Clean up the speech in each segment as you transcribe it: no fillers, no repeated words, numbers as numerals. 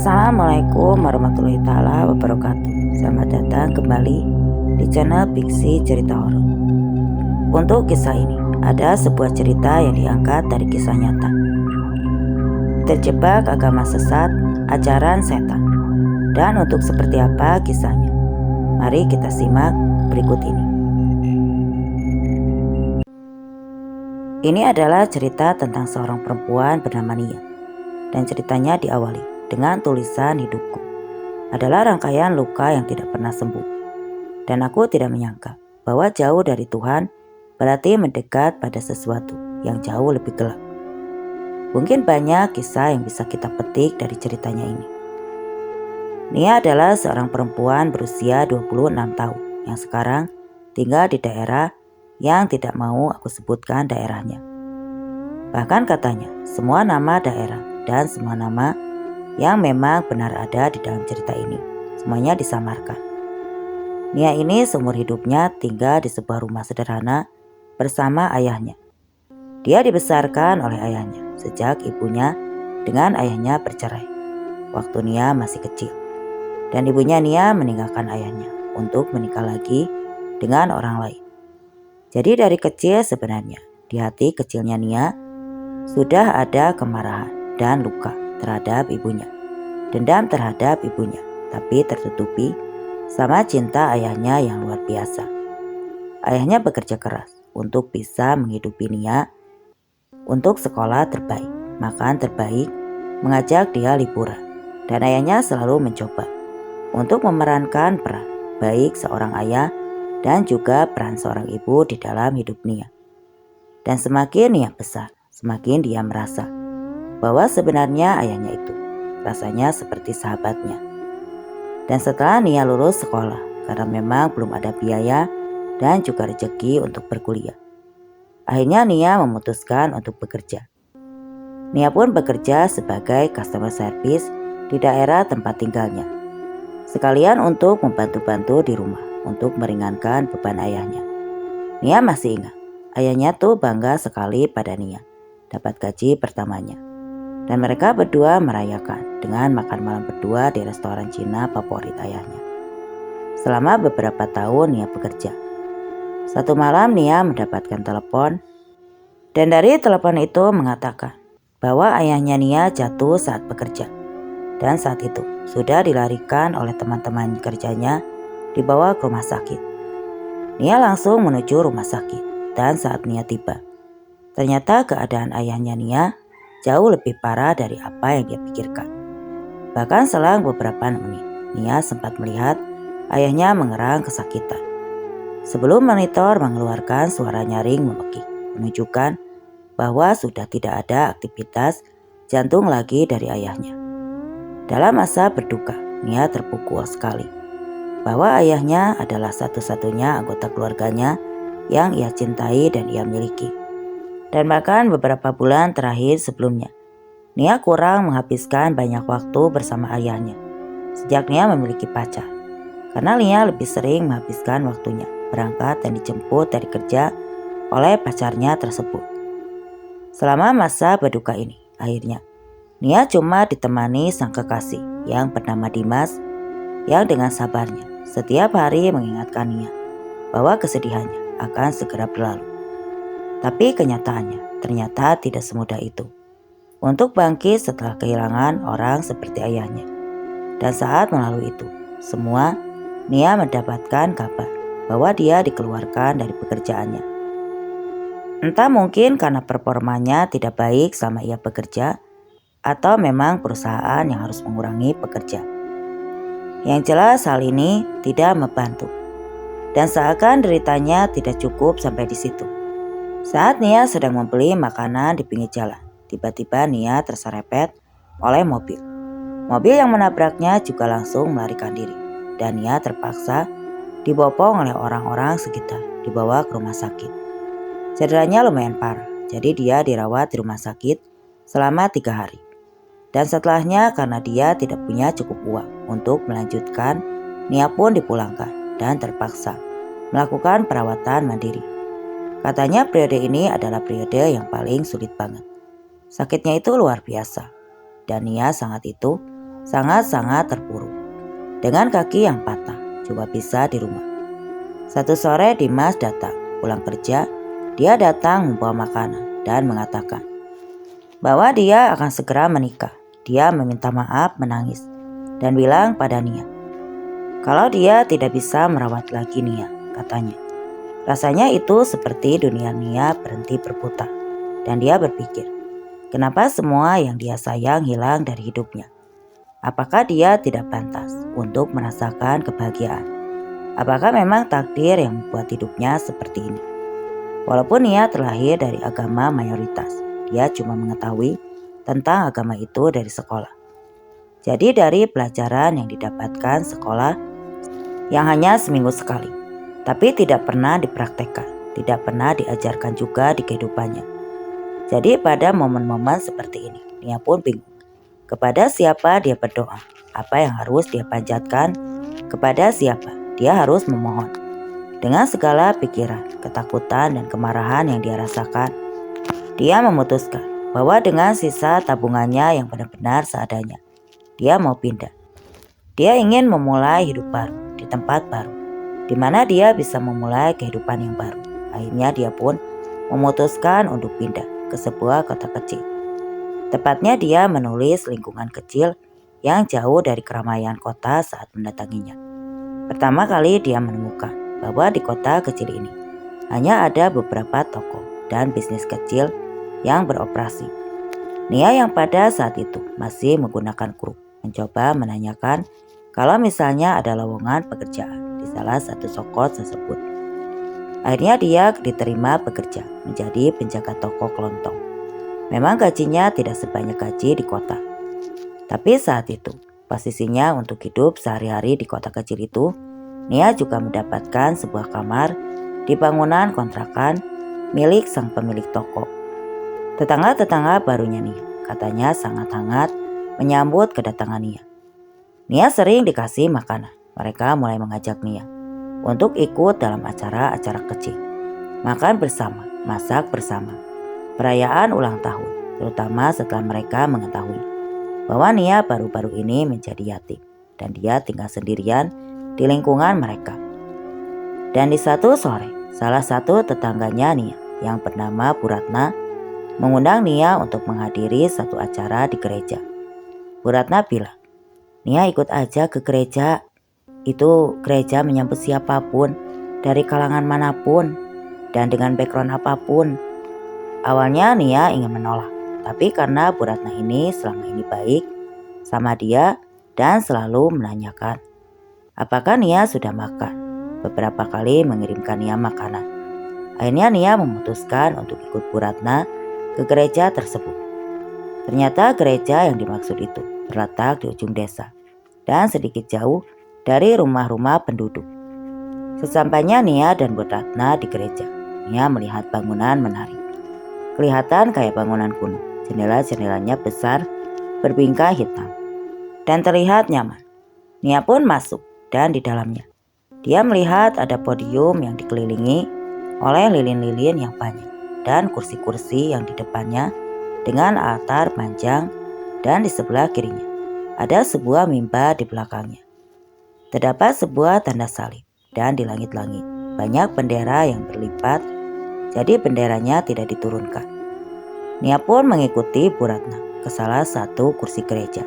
Assalamualaikum warahmatullahi taala wabarakatuh. Selamat datang kembali di channel Fiksi Cerita Horor. Untuk kisah ini, ada sebuah cerita yang diangkat dari kisah nyata. Terjebak agama sesat, ajaran setan. Dan untuk seperti apa kisahnya? Mari kita simak berikut ini. Ini adalah cerita tentang seorang perempuan bernama Nia. Dan ceritanya diawali dengan tulisan hidupku adalah rangkaian luka yang tidak pernah sembuh. Dan aku tidak menyangka bahwa jauh dari Tuhan berarti mendekat pada sesuatu yang jauh lebih gelap. Mungkin banyak kisah yang bisa kita petik dari ceritanya ini. Nia adalah seorang perempuan berusia 26 tahun yang sekarang tinggal di daerah yang tidak mau aku sebutkan daerahnya. Bahkan katanya semua nama daerah dan semua nama yang memang benar ada di dalam cerita ini semuanya disamarkan. Nia ini seumur hidupnya tinggal di sebuah rumah sederhana bersama ayahnya. Dia dibesarkan oleh ayahnya sejak ibunya dengan ayahnya bercerai waktu Nia masih kecil. Dan ibunya Nia meninggalkan ayahnya untuk menikah lagi dengan orang lain. Jadi dari kecil sebenarnya di hati kecilnya Nia sudah ada kemarahan dan luka terhadap ibunya, dendam terhadap ibunya, tapi tertutupi sama cinta ayahnya yang luar biasa. Ayahnya bekerja keras untuk bisa menghidupi Nia, untuk sekolah terbaik, makan terbaik, mengajak dia liburan, dan ayahnya selalu mencoba untuk memerankan peran baik seorang ayah dan juga peran seorang ibu di dalam hidup Nia. Dan semakin Nia besar, semakin dia merasa bahwa sebenarnya ayahnya itu rasanya seperti sahabatnya. Dan setelah Nia lulus sekolah karena memang belum ada biaya dan juga rezeki untuk berkuliah, akhirnya Nia memutuskan untuk bekerja. Nia pun bekerja sebagai customer service di daerah tempat tinggalnya, sekalian untuk membantu-bantu di rumah untuk meringankan beban ayahnya. Nia masih ingat, ayahnya tuh bangga sekali pada Nia dapat gaji pertamanya. Dan mereka berdua merayakan dengan makan malam berdua di restoran Cina favorit ayahnya. Selama beberapa tahun Nia bekerja. Satu malam Nia mendapatkan telepon, dan dari telepon itu mengatakan bahwa ayahnya Nia jatuh saat bekerja. Dan saat itu sudah dilarikan oleh teman-teman kerjanya dibawa ke rumah sakit. Nia langsung menuju rumah sakit, dan saat Nia tiba, ternyata keadaan ayahnya Nia jauh lebih parah dari apa yang dia pikirkan. Bahkan selang beberapa menit, Nia sempat melihat ayahnya mengerang kesakitan. Sebelum monitor mengeluarkan suara nyaring memekik, menunjukkan bahwa sudah tidak ada aktivitas jantung lagi dari ayahnya. Dalam masa berduka, Nia terpukul sekali bahwa ayahnya adalah satu-satunya anggota keluarganya yang ia cintai dan ia miliki. Dan bahkan beberapa bulan terakhir sebelumnya, Nia kurang menghabiskan banyak waktu bersama ayahnya sejak Nia memiliki pacar. Karena Nia lebih sering menghabiskan waktunya berangkat dan dijemput dari kerja oleh pacarnya tersebut. Selama masa berduka ini, akhirnya Nia cuma ditemani sang kekasih yang bernama Dimas, yang dengan sabarnya setiap hari mengingatkan Nia bahwa kesedihannya akan segera berlalu. Tapi kenyataannya ternyata tidak semudah itu untuk bangkit setelah kehilangan orang seperti ayahnya. Dan saat melalui itu semua, Nia mendapatkan kabar bahwa dia dikeluarkan dari pekerjaannya. Entah mungkin karena performanya tidak baik selama ia bekerja, atau memang perusahaan yang harus mengurangi pekerja. Yang jelas hal ini tidak membantu, dan seakan deritanya tidak cukup sampai di situ. Saat Nia sedang membeli makanan di pinggir jalan, tiba-tiba Nia terserempet oleh mobil. Mobil yang menabraknya juga langsung melarikan diri, dan Nia terpaksa dibopong oleh orang-orang sekitar, dibawa ke rumah sakit. Cederanya lumayan parah, jadi dia dirawat di rumah sakit selama 3 hari. Dan setelahnya karena dia tidak punya cukup uang untuk melanjutkan, Nia pun dipulangkan dan terpaksa melakukan perawatan mandiri. Katanya periode ini adalah periode yang paling sulit banget. Sakitnya itu luar biasa. Dan Nia sangat itu sangat-sangat terpuruk. Dengan kaki yang patah, cuma bisa di rumah. Satu sore Dimas datang pulang kerja. Dia datang membawa makanan dan mengatakan bahwa dia akan segera menikah. Dia meminta maaf menangis dan bilang pada Nia kalau dia tidak bisa merawat lagi Nia, katanya. Rasanya itu seperti dunia Nia berhenti berputar dan dia berpikir, kenapa semua yang dia sayang hilang dari hidupnya? Apakah dia tidak pantas untuk merasakan kebahagiaan? Apakah memang takdir yang membuat hidupnya seperti ini? Walaupun Nia terlahir dari agama mayoritas, dia cuma mengetahui tentang agama itu dari sekolah. Jadi dari pelajaran yang didapatkan sekolah yang hanya seminggu sekali, tapi tidak pernah dipraktekkan, tidak pernah diajarkan juga di kehidupannya. Jadi pada momen-momen seperti ini, Nia pun bingung. Kepada siapa dia berdoa? Apa yang harus dia panjatkan? Kepada siapa dia harus memohon? Dengan segala pikiran, ketakutan, dan kemarahan yang dia rasakan, dia memutuskan bahwa dengan sisa tabungannya yang benar-benar seadanya, dia mau pindah. Dia ingin memulai hidup baru di tempat baru, di mana dia bisa memulai kehidupan yang baru. Akhirnya dia pun memutuskan untuk pindah ke sebuah kota kecil. Tepatnya dia menulis lingkungan kecil yang jauh dari keramaian kota saat mendatanginya. Pertama kali dia menemukan bahwa di kota kecil ini hanya ada beberapa toko dan bisnis kecil yang beroperasi. Nia yang pada saat itu masih menggunakan kruk mencoba menanyakan kalau misalnya ada lowongan pekerjaan di salah satu toko tersebut. Akhirnya dia diterima bekerja menjadi penjaga toko kelontong. Memang gajinya tidak sebanyak gaji di kota. Tapi saat itu posisinya untuk hidup sehari-hari di kota kecil itu, Nia juga mendapatkan sebuah kamar di bangunan kontrakan milik sang pemilik toko. Tetangga-tetangga barunya Nia katanya sangat hangat menyambut kedatangan Nia. Nia sering dikasih makanan. Mereka mulai mengajak Nia untuk ikut dalam acara-acara kecil. Makan bersama, masak bersama, perayaan ulang tahun, terutama setelah mereka mengetahui bahwa Nia baru-baru ini menjadi yatim dan dia tinggal sendirian di lingkungan mereka. Dan di satu sore, salah satu tetangganya Nia yang bernama Bu Ratna mengundang Nia untuk menghadiri satu acara di gereja. Bu Ratna bilang, Nia ikut aja ke gereja. Itu gereja menyambut siapapun, dari kalangan manapun, dan dengan background apapun. Awalnya Nia ingin menolak, tapi karena Bu Ratna ini selama ini baik sama dia dan selalu menanyakan apakah Nia sudah makan. Beberapa kali mengirimkan Nia makanan. Akhirnya Nia memutuskan untuk ikut Bu Ratna ke gereja tersebut. Ternyata gereja yang dimaksud itu terletak di ujung desa dan sedikit jauh dari rumah-rumah penduduk. Sesampainya Nia dan Bu Ratna di gereja, Nia melihat bangunan menarik. Kelihatan kayak bangunan kuno. Jendela-jendelanya besar, berbingkai hitam, dan terlihat nyaman. Nia pun masuk dan di dalamnya dia melihat ada podium yang dikelilingi oleh lilin-lilin yang banyak dan kursi-kursi yang di depannya dengan altar panjang, dan di sebelah kirinya ada sebuah mimbar di belakangnya. Terdapat sebuah tanda salib dan di langit-langit banyak bendera yang berlipat, jadi benderanya tidak diturunkan. Nia pun mengikuti Bu Ratna ke salah satu kursi gereja.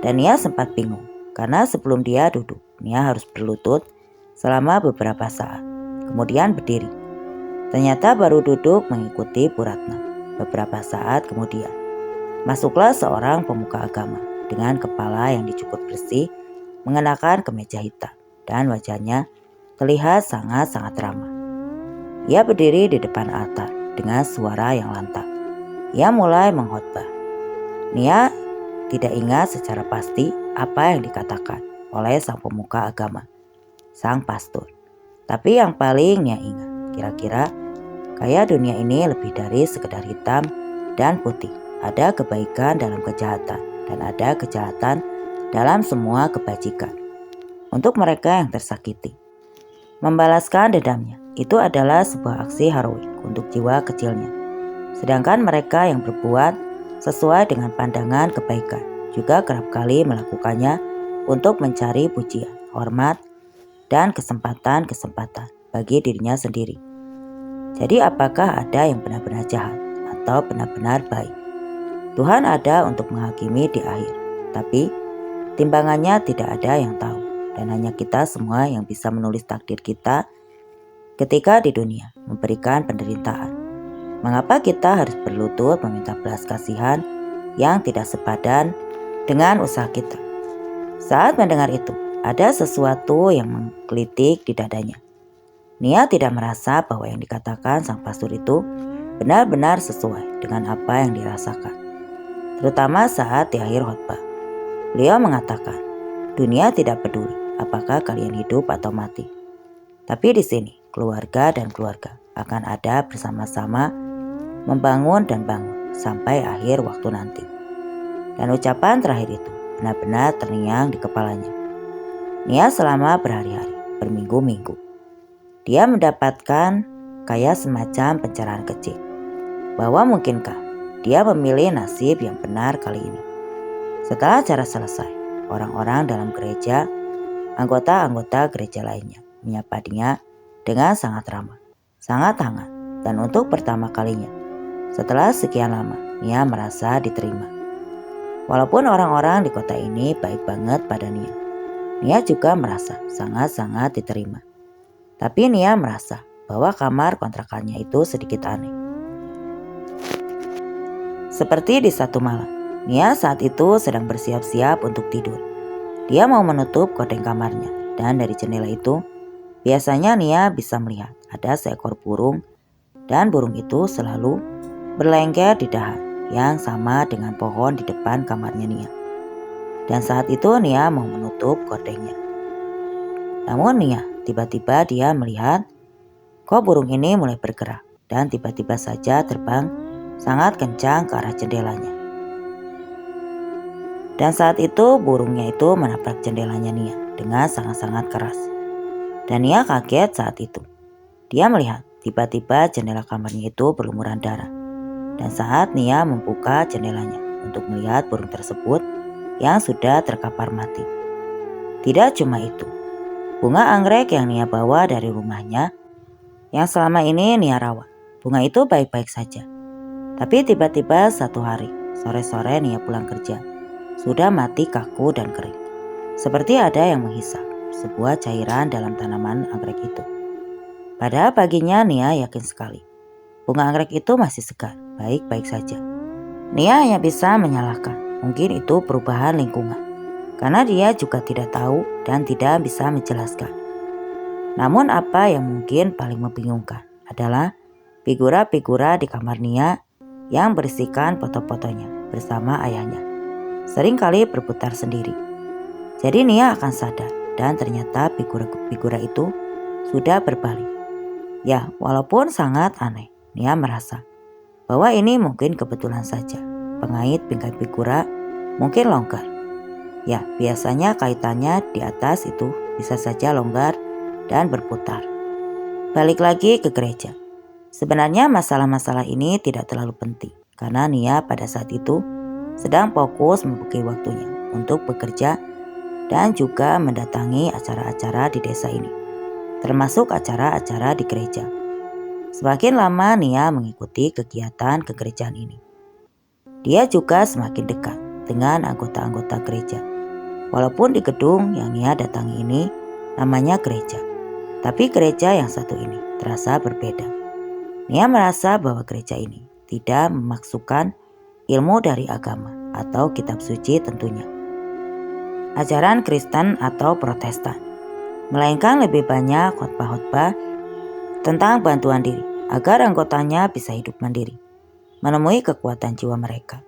Dan Nia sempat bingung karena sebelum dia duduk, Nia harus berlutut selama beberapa saat, kemudian berdiri. Ternyata baru duduk mengikuti Bu Ratna. Beberapa saat kemudian, masuklah seorang pemuka agama dengan kepala yang dicukur bersih, mengenakan kemeja hitam, dan wajahnya terlihat sangat-sangat ramah. Ia berdiri di depan altar dengan suara yang lantang. Ia mulai mengkhotbah. Nia tidak ingat secara pasti apa yang dikatakan oleh sang pemuka agama, sang pastor. Tapi yang paling Nia ingat, kira-kira kayak dunia ini lebih dari sekedar hitam dan putih. Ada kebaikan dalam kejahatan dan ada kejahatan dalam semua kebajikan. Untuk mereka yang tersakiti, membalaskan dendamnya itu adalah sebuah aksi heroik untuk jiwa kecilnya. Sedangkan mereka yang berbuat sesuai dengan pandangan kebaikan juga kerap kali melakukannya untuk mencari pujian, hormat, dan kesempatan-kesempatan bagi dirinya sendiri. Jadi apakah ada yang benar-benar jahat atau benar-benar baik? Tuhan ada untuk menghakimi di akhir, tapi timbangannya tidak ada yang tahu, dan hanya kita semua yang bisa menulis takdir kita ketika di dunia memberikan penderitaan. Mengapa kita harus berlutut meminta belas kasihan yang tidak sepadan dengan usaha kita? Saat mendengar itu, ada sesuatu yang menggelitik di dadanya. Nia tidak merasa bahwa yang dikatakan sang pastor itu benar-benar sesuai dengan apa yang dirasakan. Terutama saat di akhir khotbah. Beliau mengatakan, dunia tidak peduli apakah kalian hidup atau mati. Tapi di sini, keluarga dan keluarga akan ada bersama-sama membangun dan bangun sampai akhir waktu nanti. Dan ucapan terakhir itu benar-benar terngiang di kepalanya. Nia selama berhari-hari, berminggu-minggu, dia mendapatkan kayak semacam pencerahan kecil. Bahwa mungkinkah dia memilih nasib yang benar kali ini. Setelah acara selesai, orang-orang dalam gereja, anggota-anggota gereja lainnya menyapa dia dengan sangat ramah, sangat hangat, dan untuk pertama kalinya setelah sekian lama Nia merasa diterima. Walaupun orang-orang di kota ini baik banget pada Nia, Nia juga merasa sangat-sangat diterima. Tapi Nia merasa bahwa kamar kontrakannya itu sedikit aneh. Seperti di satu malam, Nia saat itu sedang bersiap-siap untuk tidur. Dia mau menutup gorden kamarnya, dan dari jendela itu biasanya Nia bisa melihat ada seekor burung, dan burung itu selalu berlengker di dahan yang sama dengan pohon di depan kamarnya Nia. Dan saat itu Nia mau menutup gordennya. Namun tiba-tiba dia melihat kok burung ini mulai bergerak dan tiba-tiba saja terbang sangat kencang ke arah jendelanya. Dan saat itu burungnya itu menabrak jendelanya Nia dengan sangat-sangat keras. Dan Nia kaget saat itu. Dia melihat tiba-tiba jendela kamarnya itu berlumuran darah. Dan saat Nia membuka jendelanya untuk melihat burung tersebut yang sudah terkapar mati. Tidak cuma itu, bunga anggrek yang Nia bawa dari rumahnya yang selama ini Nia rawat. Bunga itu baik-baik saja. Tapi tiba-tiba satu hari, sore-sore Nia pulang kerja, sudah mati kaku dan kering. Seperti ada yang menghisap sebuah cairan dalam tanaman anggrek itu. Pada paginya Nia yakin sekali, bunga anggrek itu masih segar, baik-baik saja. Nia hanya bisa menyalahkan, mungkin itu perubahan lingkungan. Karena dia juga tidak tahu dan tidak bisa menjelaskan. Namun apa yang mungkin paling membingungkan adalah figura-figura di kamar Nia yang berisikan foto-fotonya bersama ayahnya. Seringkali berputar sendiri. Jadi Nia akan sadar dan ternyata figura-figura itu sudah berbalik. Ya, walaupun sangat aneh, Nia merasa bahwa ini mungkin kebetulan saja. Pengait bingkai figura mungkin longgar. Ya, biasanya kaitannya di atas itu bisa saja longgar dan berputar. Balik lagi ke gereja. Sebenarnya masalah-masalah ini tidak terlalu penting karena Nia pada saat itu sedang fokus membagi waktunya untuk bekerja dan juga mendatangi acara-acara di desa ini, termasuk acara-acara di gereja. Semakin lama Nia mengikuti kegiatan kegerejaan ini, dia juga semakin dekat dengan anggota-anggota gereja. Walaupun di gedung yang Nia datangi ini namanya gereja, tapi gereja yang satu ini terasa berbeda. Nia merasa bahwa gereja ini tidak memasukkan ilmu dari agama atau kitab suci tentunya, ajaran Kristen atau Protestan, melainkan lebih banyak khotbah-khotbah tentang bantuan diri agar anggotanya bisa hidup mandiri, menemui kekuatan jiwa mereka,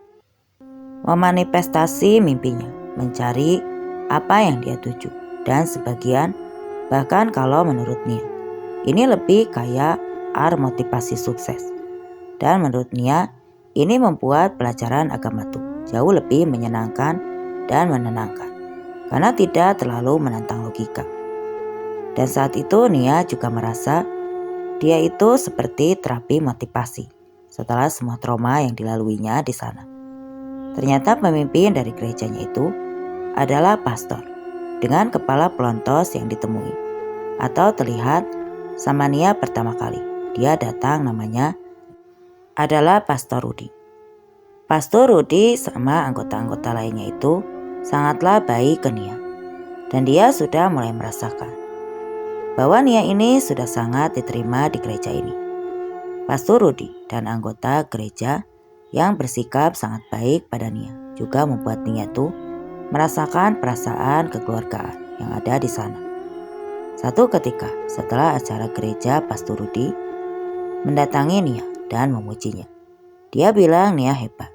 memanifestasi mimpinya, mencari apa yang dia tuju, dan sebagian bahkan kalau menurut Nia ini lebih kayak motivasi sukses. Dan menurut Nia ini membuat pelajaran agama itu jauh lebih menyenangkan dan menenangkan karena tidak terlalu menantang logika. Dan saat itu Nia juga merasa dia itu seperti terapi motivasi setelah semua trauma yang dilaluinya di sana. Ternyata pemimpin dari gerejanya itu adalah pastor dengan kepala pelontos yang ditemui atau terlihat sama Nia pertama kali. Dia datang, namanya adalah Pastor Rudy. Pastor Rudy sama anggota-anggota lainnya itu sangatlah baik ke Nia. Dan dia sudah mulai merasakan bahwa Nia ini sudah sangat diterima di gereja ini. Pastor Rudy dan anggota gereja yang bersikap sangat baik pada Nia juga membuat Nia itu merasakan perasaan kekeluargaan yang ada di sana. Satu ketika setelah acara gereja, Pastor Rudy mendatangi Nia dan memujinya. Dia bilang Nia hebat.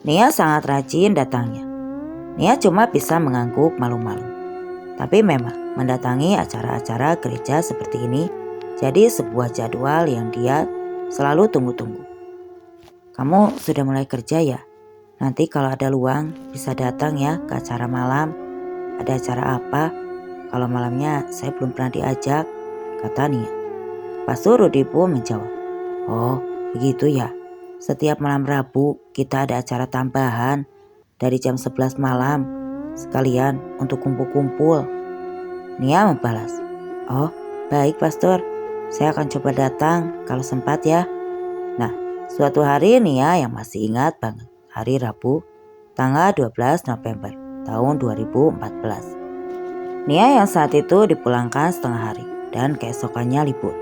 Nia sangat rajin datangnya. Nia cuma bisa mengangguk malu-malu. Tapi memang mendatangi acara-acara gereja seperti ini jadi sebuah jadwal yang dia selalu tunggu-tunggu. Kamu sudah mulai kerja ya? Nanti kalau ada luang bisa datang ya ke acara malam. Ada acara apa? Kalau malamnya saya belum pernah diajak, kata Nia. Pastor Rudy pun menjawab, oh begitu ya. Setiap malam Rabu kita ada acara tambahan dari jam 11 malam. Sekalian untuk kumpul-kumpul. Nia membalas, oh baik pastor, saya akan coba datang kalau sempat ya. Nah, suatu hari Nia yang masih ingat banget hari Rabu tanggal 12 November tahun 2014. Nia yang saat itu dipulangkan setengah hari dan keesokannya libur.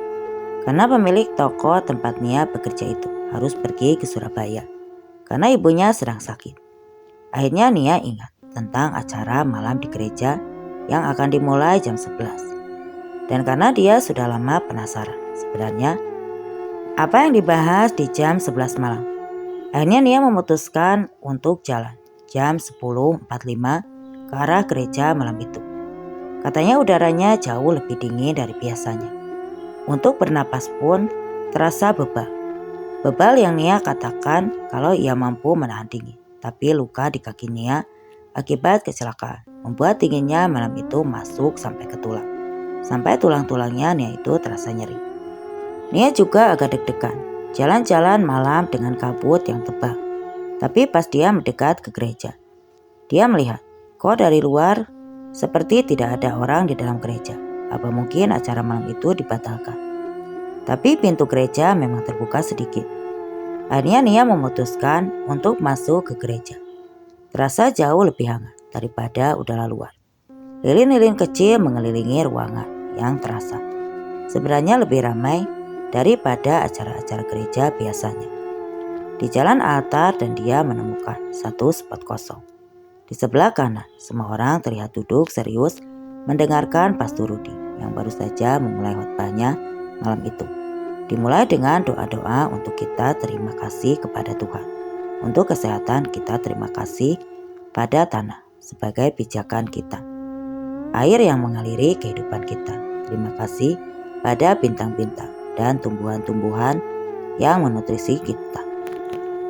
Karena pemilik toko tempat Nia bekerja itu harus pergi ke Surabaya karena ibunya sedang sakit. Akhirnya Nia ingat tentang acara malam di gereja yang akan dimulai jam 11. Dan karena dia sudah lama penasaran sebenarnya apa yang dibahas di jam 11 malam. Akhirnya Nia memutuskan untuk jalan jam 10.45 ke arah gereja malam itu. Katanya udaranya jauh lebih dingin dari biasanya. Untuk bernapas pun terasa bebal. Bebal yang Nia katakan kalau ia mampu menahan dingin. Tapi luka di kaki Nia akibat kecelakaan membuat dinginnya malam itu masuk sampai ke tulang. Sampai tulang-tulangnya Nia itu terasa nyeri. Nia juga agak deg-degan. Jalan-jalan malam dengan kabut yang tebal. Tapi pas dia mendekat ke gereja, dia melihat kok dari luar seperti tidak ada orang di dalam gereja. Apa mungkin acara malam itu dibatalkan? Tapi pintu gereja memang terbuka sedikit. Akhirnya Nia memutuskan untuk masuk ke gereja. Terasa jauh lebih hangat daripada udara luar. Lilin-lilin kecil mengelilingi ruangan yang terasa sebenarnya lebih ramai daripada acara-acara gereja biasanya. Di jalan altar dan dia menemukan satu spot kosong. Di sebelah kanan, semua orang terlihat duduk serius mendengarkan Pastor Rudy yang baru saja memulai khotbahnya malam itu. Dimulai dengan doa-doa untuk kita terima kasih kepada Tuhan. Untuk kesehatan kita terima kasih pada tanah sebagai pijakan kita. Air yang mengaliri kehidupan kita. Terima kasih pada bintang-bintang dan tumbuhan-tumbuhan yang menutrisi kita.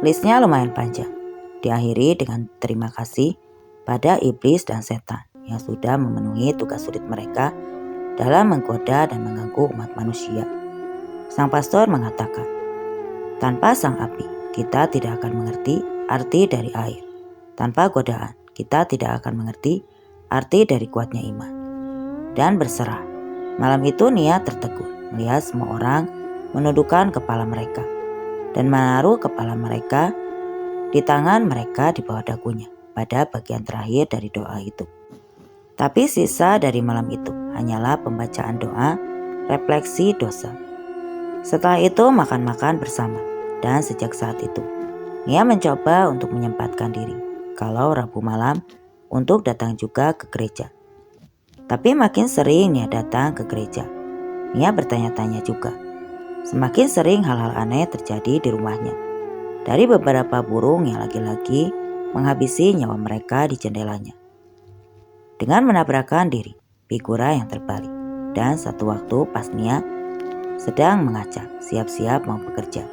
Listnya lumayan panjang. Diakhiri dengan terima kasih pada iblis dan setan yang sudah memenuhi tugas sulit mereka dalam menggoda dan mengganggu umat manusia. Sang pastor mengatakan, tanpa sang api kita tidak akan mengerti arti dari air. Tanpa godaan kita tidak akan mengerti arti dari kuatnya iman. Dan berserah. Malam itu Nia tertegun melihat semua orang menundukkan kepala mereka dan menaruh kepala mereka di tangan mereka di bawah dagunya pada bagian terakhir dari doa itu. Tapi sisa dari malam itu hanyalah pembacaan doa, refleksi dosa. Setelah itu makan-makan bersama dan sejak saat itu Nia mencoba untuk menyempatkan diri kalau Rabu malam untuk datang juga ke gereja. Tapi makin sering Nia datang ke gereja, Nia bertanya-tanya juga. Semakin sering hal-hal aneh terjadi di rumahnya. Dari beberapa burung yang lagi-lagi menghabisi nyawa mereka di jendelanya. Dengan menabrakkan diri, figura yang terbalik. Dan satu waktu pas Nia sedang mengaca, siap-siap mau bekerja.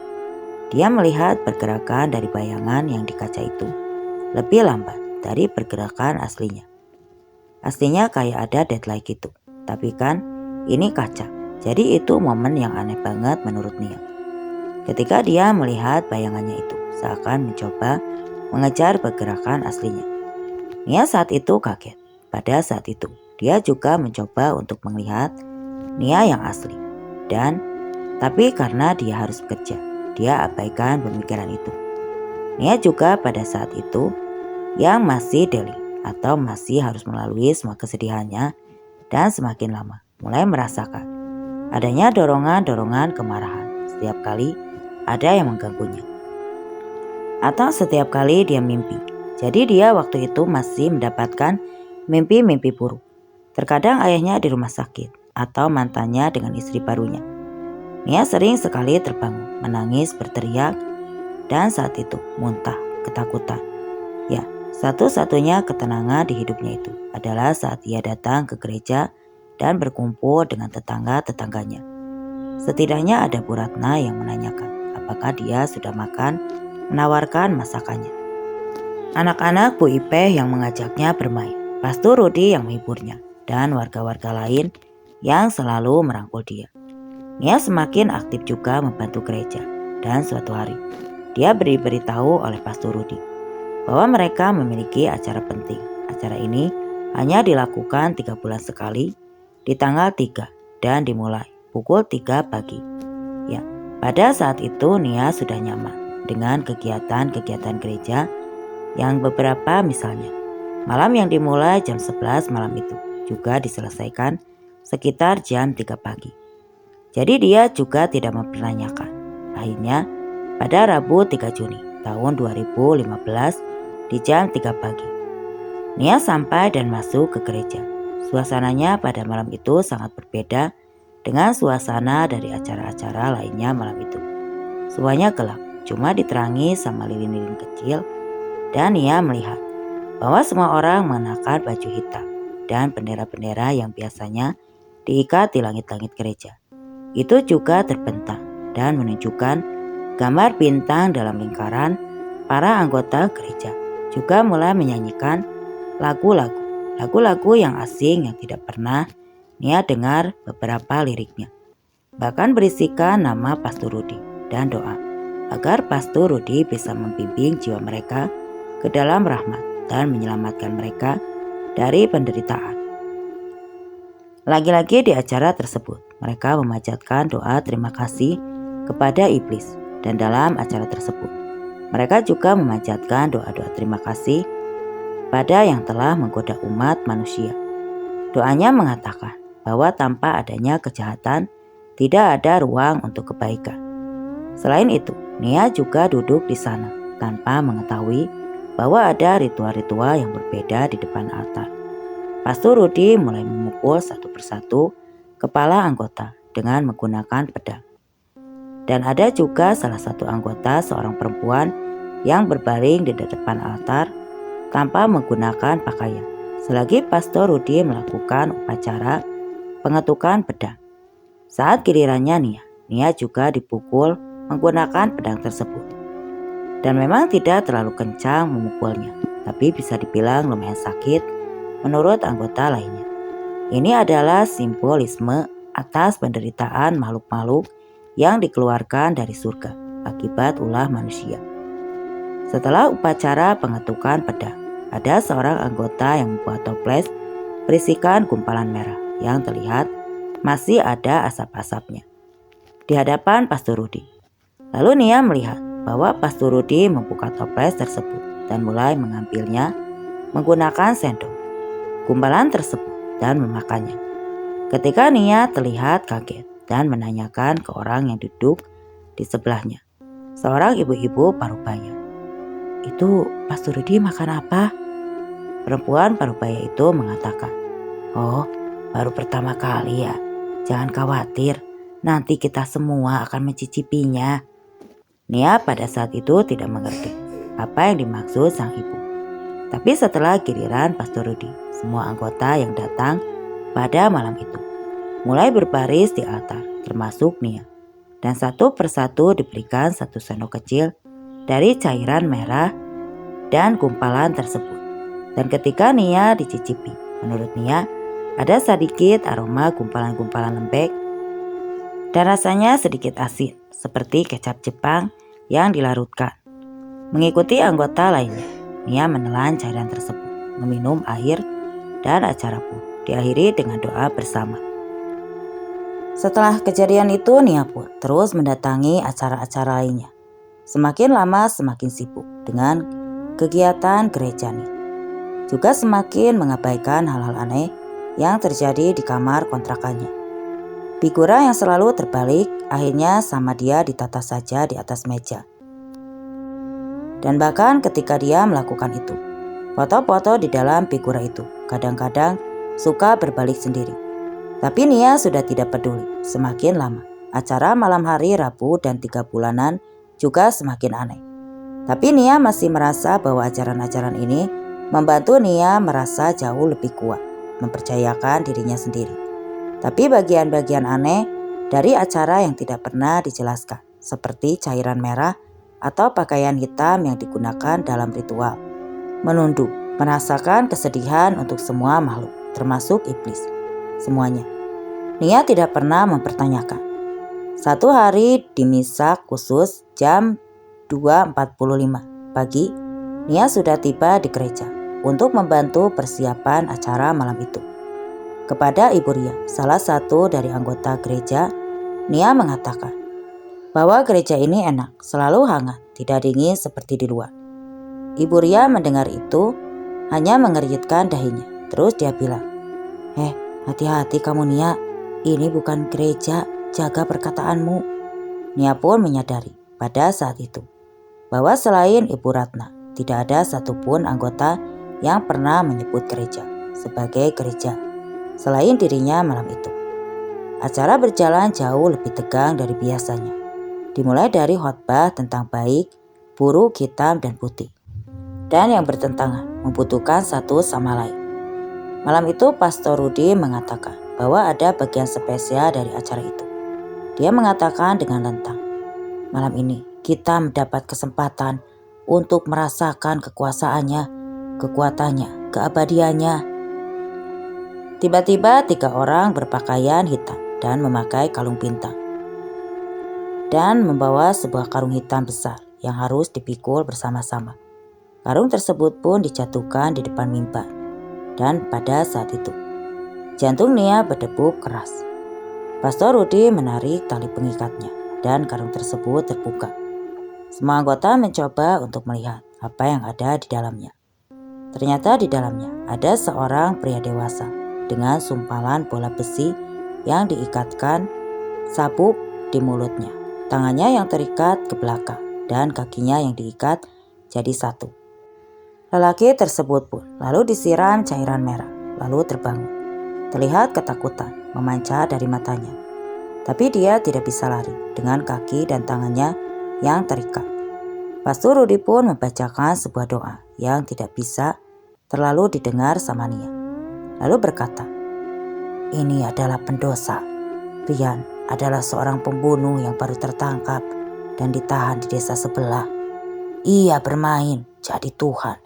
Dia melihat pergerakan dari bayangan yang di kaca itu lebih lambat dari pergerakan aslinya. Aslinya kayak ada deadlight gitu. Tapi kan ini kaca. Jadi itu momen yang aneh banget menurut Nia. Ketika dia melihat bayangannya itu seakan mencoba mengejar pergerakan aslinya. Nia saat itu kaget. Pada saat itu, dia juga mencoba untuk melihat Nia yang asli. Tapi karena dia harus bekerja, dia abaikan pemikiran itu. Nia juga pada saat itu yang masih deli atau masih harus melalui semua kesedihannya dan semakin lama mulai merasakan adanya dorongan-dorongan kemarahan setiap kali ada yang mengganggunya. Atau setiap kali dia mimpi. Jadi dia waktu itu masih mendapatkan mimpi-mimpi buruk. Terkadang ayahnya di rumah sakit atau mantannya dengan istri barunya. Nia sering sekali terbangun, menangis, berteriak, dan saat itu muntah, ketakutan. Ya, satu-satunya ketenangan di hidupnya itu adalah saat ia datang ke gereja dan berkumpul dengan tetangga-tetangganya. Setidaknya ada Bu Ratna yang menanyakan apakah dia sudah makan, menawarkan masakannya. Anak-anak Bu Ipeh yang mengajaknya bermain, Pastor Rudi yang menghiburnya, dan warga-warga lain yang selalu merangkul dia. Nia semakin aktif juga membantu gereja, dan suatu hari dia diberitahu oleh Pastor Rudi bahwa mereka memiliki acara penting. Acara ini hanya dilakukan 3 bulan sekali di tanggal 3 dan dimulai pukul 3 pagi. Ya, pada saat itu Nia sudah nyaman dengan kegiatan-kegiatan gereja yang beberapa misalnya malam yang dimulai jam 11 malam itu juga diselesaikan sekitar jam 3 pagi. Jadi dia juga tidak mempertanyakan. Akhirnya pada Rabu 3 Juni tahun 2015 di jam 3 pagi Nia sampai dan masuk ke gereja. Suasananya pada malam itu sangat berbeda dengan suasana dari acara-acara lainnya malam itu. Semuanya gelap, cuma diterangi sama lilin-lilin kecil. Dan Nia melihat bahwa semua orang mengenakan baju hitam dan bendera-bendera yang biasanya diikat di langit-langit gereja. Itu juga terbentang dan menunjukkan gambar bintang dalam lingkaran. Para anggota gereja juga mulai menyanyikan lagu-lagu yang asing yang tidak pernah Nia dengar beberapa liriknya. Bahkan berisikan nama Pastor Rudi dan doa agar Pastor Rudi bisa membimbing jiwa mereka ke dalam rahmat dan menyelamatkan mereka dari penderitaan. Lagi-lagi di acara tersebut, mereka memanjatkan doa terima kasih kepada iblis, dan dalam acara tersebut, mereka juga memanjatkan doa-doa terima kasih pada yang telah menggoda umat manusia. Doanya mengatakan bahwa tanpa adanya kejahatan, tidak ada ruang untuk kebaikan. Selain itu, Nia juga duduk di sana tanpa mengetahui bahwa ada ritual-ritual yang berbeda di depan altar. Pastor Rudi mulai memukul satu persatu kepala anggota dengan menggunakan pedang. Dan ada juga salah satu anggota, seorang perempuan yang berbaring di depan altar tanpa menggunakan pakaian. Selagi Pastor Rudi melakukan upacara pengetukan pedang. Saat gilirannya Nia juga dipukul menggunakan pedang tersebut. Dan memang tidak terlalu kencang memukulnya, tapi bisa dibilang lumayan sakit menurut anggota lainnya. Ini adalah simbolisme atas penderitaan makhluk-makhluk yang dikeluarkan dari surga akibat ulah manusia. Setelah upacara pengetukan pedang, ada seorang anggota yang membuat toples berisikan gumpalan merah yang terlihat masih ada asap-asapnya di hadapan Pastor Rudi. Lalu Nia melihat bahwa Pastor Rudi membuka toples tersebut dan mulai mengambilnya menggunakan sendok gumpalan tersebut dan memakannya. Ketika Nia terlihat kaget dan menanyakan ke orang yang duduk di sebelahnya, seorang ibu-ibu parubaya, "Itu Pastor Rudi makan apa?" Perempuan parubaya itu mengatakan, "Oh, baru pertama kali ya. Jangan khawatir, nanti kita semua akan mencicipinya." Nia pada saat itu tidak mengerti apa yang dimaksud sang ibu. Tapi setelah giliran Pastor Rudi, semua anggota yang datang pada malam itu mulai berbaris di altar, termasuk Nia. Dan satu persatu diberikan satu sendok kecil dari cairan merah dan gumpalan tersebut. Dan ketika Nia dicicipi, menurut Nia ada sedikit aroma gumpalan-gumpalan lembek dan rasanya sedikit asin seperti kecap Jepang yang dilarutkan. Mengikuti anggota lainnya, Nia menelan cairan tersebut, meminum air, dan acara pun diakhiri dengan doa bersama. Setelah kejadian itu, Nia pun terus mendatangi acara-acara lainnya. Semakin lama semakin sibuk dengan kegiatan gereja Nia. Juga semakin mengabaikan hal-hal aneh yang terjadi di kamar kontrakannya. Figura yang selalu terbalik akhirnya sama dia ditata saja di atas meja. Dan bahkan ketika dia melakukan itu, foto-foto di dalam figura itu kadang-kadang suka berbalik sendiri. Tapi Nia sudah tidak peduli. Semakin lama, acara malam hari Rabu dan 3 bulanan juga semakin aneh. Tapi Nia masih merasa bahwa ajaran-ajaran ini membantu Nia merasa jauh lebih kuat, mempercayakan dirinya sendiri. Tapi bagian-bagian aneh dari acara yang tidak pernah dijelaskan, seperti cairan merah atau pakaian hitam yang digunakan dalam ritual, menunduk, merasakan kesedihan untuk semua makhluk, termasuk iblis, semuanya. Nia tidak pernah mempertanyakan. Satu hari di misa khusus jam 2.45 pagi, Nia sudah tiba di gereja untuk membantu persiapan acara malam itu. Kepada Ibu Ria, salah satu dari anggota gereja, Nia mengatakan bahwa gereja ini enak, selalu hangat, tidak dingin seperti di luar. Ibu Ria mendengar itu hanya mengerutkan dahinya. Terus dia bilang, hati-hati kamu Nia, ini bukan gereja, jaga perkataanmu. Nia pun menyadari pada saat itu bahwa selain Ibu Ratna, tidak ada satupun anggota yang pernah menyebut gereja sebagai gereja selain dirinya malam itu. Acara berjalan jauh lebih tegang dari biasanya. Dimulai dari khotbah tentang baik, buruk, hitam, dan putih, dan yang bertentangan membutuhkan satu sama lain. Malam itu Pastor Rudi mengatakan bahwa ada bagian spesial dari acara itu. Dia mengatakan dengan lantang, malam ini kita mendapat kesempatan untuk merasakan kekuasaannya, kekuatannya, keabadiannya. Tiba-tiba 3 orang berpakaian hitam dan memakai kalung bintang dan membawa sebuah karung hitam besar yang harus dipikul bersama-sama. Karung tersebut pun dijatuhkan di depan mimbar. Dan pada saat itu, jantung Nia berdebu keras. Pastor Rudi menarik tali pengikatnya dan karung tersebut terbuka. Semua anggota mencoba untuk melihat apa yang ada di dalamnya. Ternyata di dalamnya ada seorang pria dewasa dengan sumpalan bola besi yang diikatkan sabuk di mulutnya. Tangannya yang terikat ke belakang dan kakinya yang diikat jadi satu. Lelaki tersebut pun lalu disiram cairan merah, lalu terbangun. Terlihat ketakutan memancar dari matanya. Tapi dia tidak bisa lari dengan kaki dan tangannya yang terikat. Pastor Rudi pun membacakan sebuah doa yang tidak bisa terlalu didengar sama Nia. Lalu berkata, ini adalah pendosa. Rian adalah seorang pembunuh yang baru tertangkap dan ditahan di desa sebelah. Ia bermain jadi Tuhan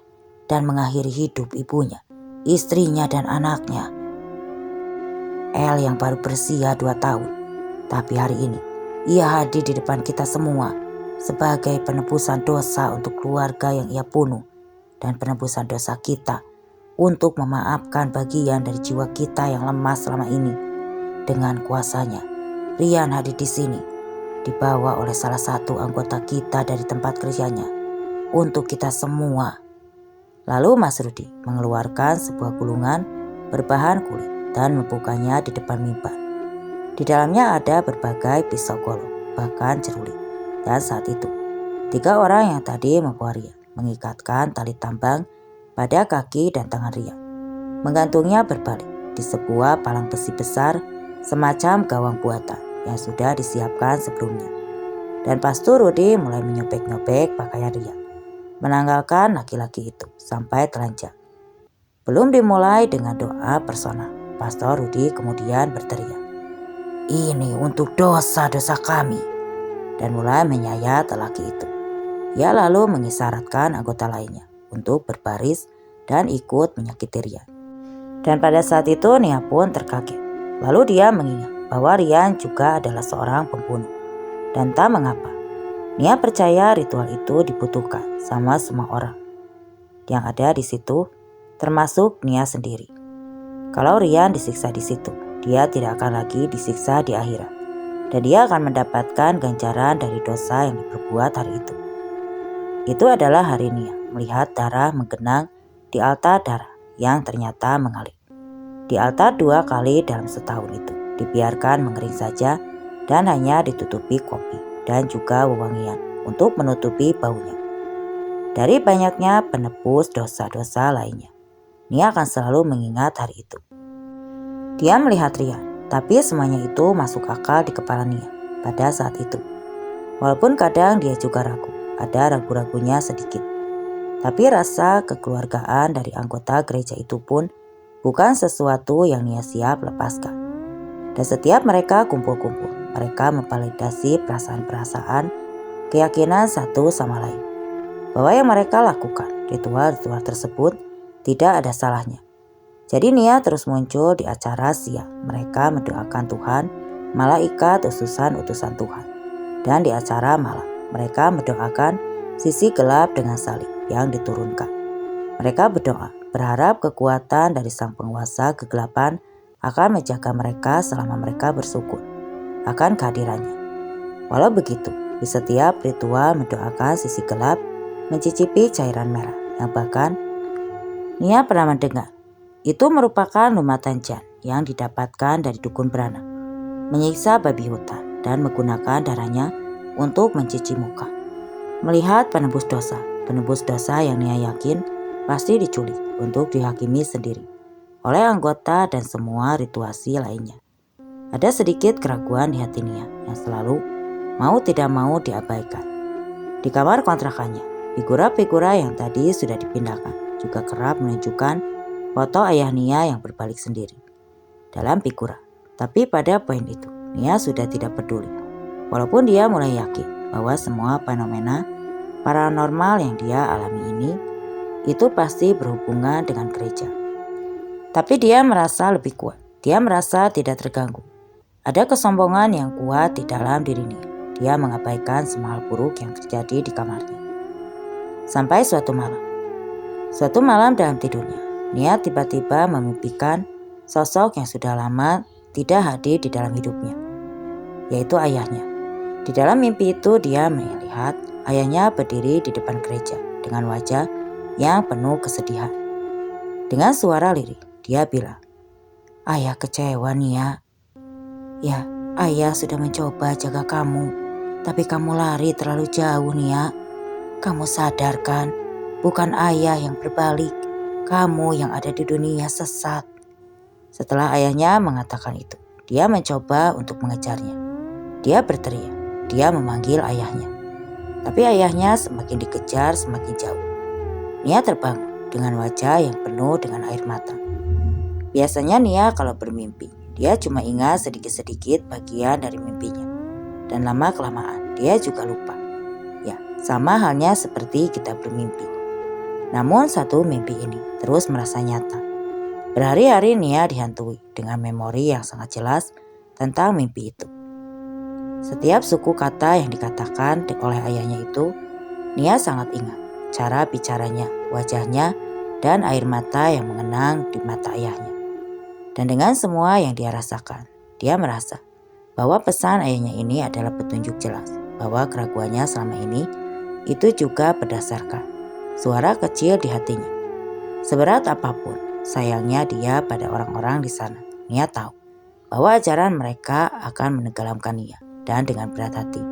dan mengakhiri hidup ibunya, istrinya, dan anaknya. El yang baru berusia 2 tahun. Tapi hari ini, ia hadir di depan kita semua sebagai penebusan dosa untuk keluarga yang ia bunuh dan penebusan dosa kita untuk memaafkan bagian dari jiwa kita yang lemah selama ini. Dengan kuasanya, Rian hadir di sini, dibawa oleh salah satu anggota kita dari tempat kerjanya untuk kita semua. Lalu Mas Rudi mengeluarkan sebuah gulungan berbahan kulit dan membukanya di depan mimbar. Di dalamnya ada berbagai pisau golok, bahkan cerulit. Dan saat itu, 3 orang yang tadi membawa Rian mengikatkan tali tambang pada kaki dan tangan Rian, menggantungnya berbalik di sebuah palang besi besar semacam gawang buatan yang sudah disiapkan sebelumnya. Dan Pastor Rudi mulai menyobek-nyobek pakaian Rian, menanggalkan laki-laki itu sampai telanjang. Belum dimulai dengan doa personal, Pastor Rudi kemudian berteriak, ini untuk dosa-dosa kami, dan mulai menyayat lelaki itu. Ia lalu mengisyaratkan anggota lainnya untuk berbaris dan ikut menyakiti Rian. Dan pada saat itu Nia pun terkaget. Lalu dia mengingat bahwa Rian juga adalah seorang pembunuh. Dan tak mengapa, Nia percaya ritual itu dibutuhkan sama semua orang yang ada di situ, termasuk Nia sendiri. Kalau Rian disiksa di situ, dia tidak akan lagi disiksa di akhirat, dan dia akan mendapatkan ganjaran dari dosa yang diperbuat hari itu. Itu adalah hari Nia melihat darah menggenang di altar darah yang ternyata mengalir. Di altar 2 kali dalam setahun itu dibiarkan mengering saja dan hanya ditutupi kopi dan juga wewangian untuk menutupi baunya. Dari banyaknya penebus dosa-dosa lainnya, Nia akan selalu mengingat hari itu. Dia melihat Rian, tapi semuanya itu masuk akal di kepala Nia pada saat itu. Walaupun kadang dia juga ragu, ada ragu-ragunya sedikit. Tapi rasa kekeluargaan dari anggota gereja itu pun bukan sesuatu yang Nia siap lepaskan. Dan setiap mereka kumpul-kumpul, mereka memvalidasi perasaan-perasaan, keyakinan satu sama lain. Bahwa yang mereka lakukan, ritual-ritual tersebut, tidak ada salahnya. Jadi Nia terus muncul di acara siang. Mereka mendoakan Tuhan, malaikat utusan-utusan Tuhan. Dan di acara malam, mereka mendoakan sisi gelap dengan salib yang diturunkan. Mereka berdoa, berharap kekuatan dari sang penguasa kegelapan akan menjaga mereka selama mereka bersyukur akan kehadirannya. Walau begitu, di setiap ritual mendoakan sisi gelap, mencicipi cairan merah yang bahkan Nia pernah mendengar. Itu merupakan lumatan jan yang didapatkan dari dukun beranak, menyiksa babi hutan dan menggunakan darahnya untuk mencuci muka. Melihat penebus dosa yang Nia yakin pasti diculik untuk dihakimi sendiri oleh anggota dan semua rituasi lainnya. Ada sedikit keraguan di hati Nia yang selalu mau tidak mau diabaikan. Di kamar kontrakannya, figura-figura yang tadi sudah dipindahkan juga kerap menunjukkan foto ayah Nia yang berbalik sendiri dalam figura. Tapi pada poin itu, Nia sudah tidak peduli. Walaupun dia mulai yakin bahwa semua fenomena paranormal yang dia alami ini itu pasti berhubungan dengan gereja. Tapi dia merasa lebih kuat. Dia merasa tidak terganggu. Ada kesombongan yang kuat di dalam dirinya. Dia mengabaikan semua hal buruk yang terjadi di kamarnya. Sampai suatu malam dalam tidurnya, Nia tiba-tiba memimpikan sosok yang sudah lama tidak hadir di dalam hidupnya, yaitu ayahnya. Di dalam mimpi itu dia melihat ayahnya berdiri di depan gereja dengan wajah yang penuh kesedihan. Dengan suara lirih, dia bilang, "Ayah kecewa Nia. Ya, ayah sudah mencoba jaga kamu, tapi kamu lari terlalu jauh Nia. Kamu sadarkan, bukan ayah yang berbalik, kamu yang ada di dunia sesat." Setelah ayahnya mengatakan itu, dia mencoba untuk mengejarnya. Dia berteriak, dia memanggil ayahnya. Tapi ayahnya semakin dikejar semakin jauh. Nia terbangun dengan wajah yang penuh dengan air mata. Biasanya Nia kalau bermimpi, dia cuma ingat sedikit-sedikit bagian dari mimpinya. Dan lama-kelamaan dia juga lupa. Ya, sama halnya seperti kita bermimpi. Namun satu mimpi ini terus merasa nyata. Berhari-hari Nia dihantui dengan memori yang sangat jelas tentang mimpi itu. Setiap suku kata yang dikatakan oleh ayahnya itu, Nia sangat ingat. Cara bicaranya, wajahnya, dan air mata yang mengenang di mata ayahnya. Dan dengan semua yang dia rasakan, dia merasa bahwa pesan ayahnya ini adalah petunjuk jelas bahwa keraguannya selama ini itu juga berdasarkan suara kecil di hatinya. Seberat apapun sayangnya dia pada orang-orang di sana, Nia tahu bahwa ajaran mereka akan menenggelamkan Nia. Dan dengan berat hati,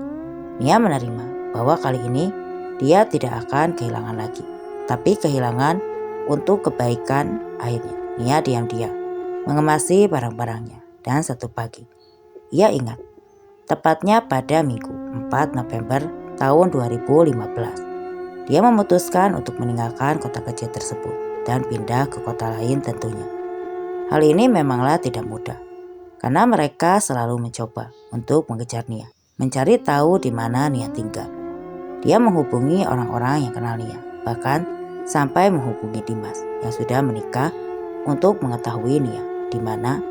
Nia menerima bahwa kali ini dia tidak akan kehilangan lagi, tapi kehilangan untuk kebaikan akhirnya. Nia diam-diam mengemasi barang-barangnya, dan satu pagi ia ingat, tepatnya pada Minggu 4 November tahun 2015, dia memutuskan untuk meninggalkan kota kecil tersebut dan pindah ke kota lain tentunya. Hal ini memanglah tidak mudah, karena mereka selalu mencoba untuk mengejar Nia, mencari tahu di mana Nia tinggal. Dia menghubungi orang-orang yang kenal Nia, bahkan sampai menghubungi Dimas yang sudah menikah untuk mengetahui Nia di mana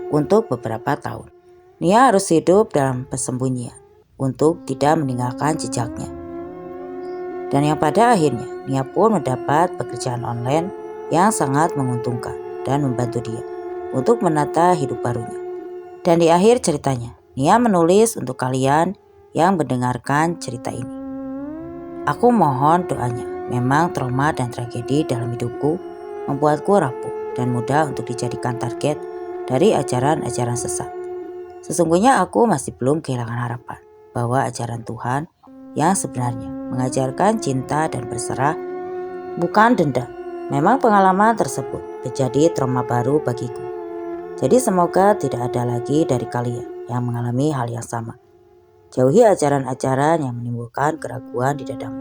untuk beberapa tahun. Nia harus hidup dalam persembunyian. untuk tidak meninggalkan jejaknya. Dan yang pada akhirnya Nia pun mendapat pekerjaan online yang sangat menguntungkan dan membantu dia untuk menata hidup barunya. Dan di akhir ceritanya, Nia menulis untuk kalian yang mendengarkan cerita ini. Aku mohon doanya. Memang trauma dan tragedi dalam hidupku membuatku rapuh dan mudah untuk dijadikan target dari ajaran-ajaran sesat. Sesungguhnya aku masih belum kehilangan harapan bahwa ajaran Tuhan yang sebenarnya mengajarkan cinta dan berserah, bukan dendam. Memang pengalaman tersebut menjadi trauma baru bagiku. Jadi semoga tidak ada lagi dari kalian yang mengalami hal yang sama. Jauhi ajaran-ajaran yang menimbulkan keraguan di dadamu.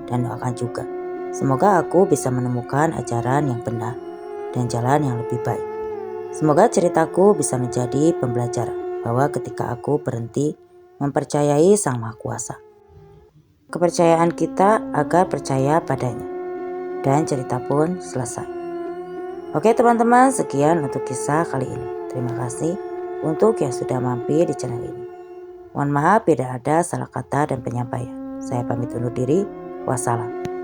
Dan doakan juga, semoga aku bisa menemukan ajaran yang benar dan jalan yang lebih baik. Semoga ceritaku bisa menjadi pembelajaran bahwa ketika aku berhenti mempercayai Sang Maha Kuasa, kepercayaan kita agar percaya padanya. Dan cerita pun selesai. Oke teman-teman, sekian untuk kisah kali ini. Terima kasih untuk yang sudah mampir di channel ini. Mohon maaf bila ada salah kata dan penyampaian. Saya pamit undur diri. Wassalam.